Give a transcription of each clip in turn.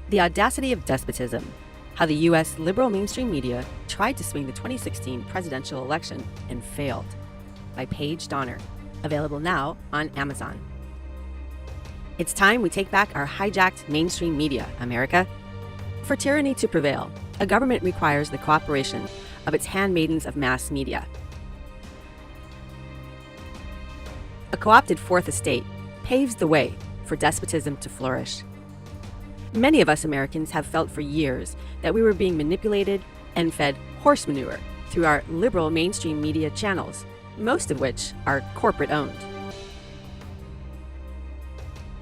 The Audacity of Despotism: How the U.S. liberal mainstream media tried to swing the 2016 presidential election and failed, by Paige. Available now on Amazon. It's time we take back our hijacked mainstream media, America. For tyranny to prevail, a government requires the cooperation of its handmaidens of mass media. A co-opted fourth estate paves the way for despotism to flourish. Many of us Americans have felt for years that we were being manipulated and fed horse manure through our liberal mainstream media channels, most of which are corporate-owned.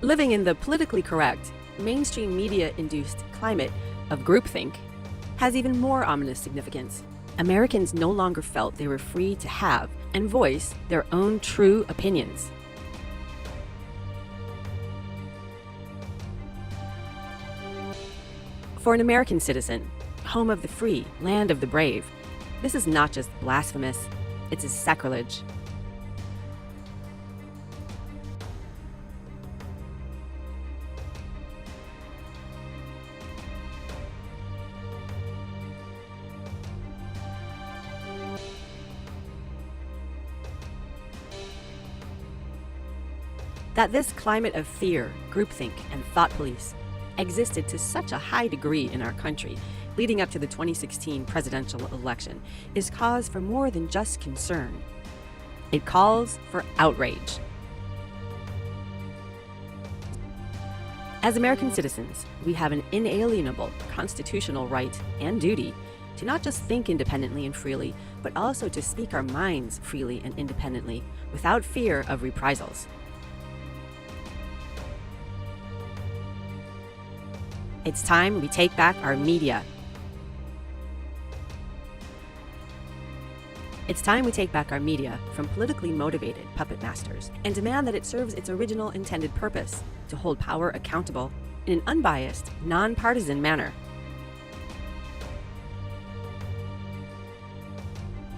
Living in the politically correct, mainstream media-induced climate of groupthink has even more ominous significance. Americans no longer felt they were free to have and voice their own true opinions. For an American citizen, home of the free, land of the brave, this is not just blasphemous, it's a sacrilege. That this climate of fear, groupthink, and thought police existed to such a high degree in our country leading up to the 2016 presidential election is cause for more than just concern. It calls for outrage. As American citizens, we have an inalienable constitutional right and duty to not just think independently and freely, but also to speak our minds freely and independently without fear of reprisals. It's time we take back our media. It's time we take back our media from politically motivated puppet masters and demand that it serves its original intended purpose, to hold power accountable in an unbiased, nonpartisan manner.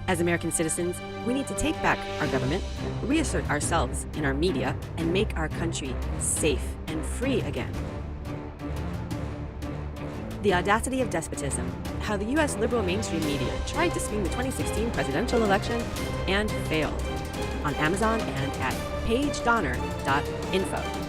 As American citizens, we need to take back our government, reassert ourselves in our media, and make our country safe and free again. The Audacity of Despotism: How the U.S. liberal mainstream media tried to swing the 2016 presidential election and failed, on Amazon and at paigedonner.info.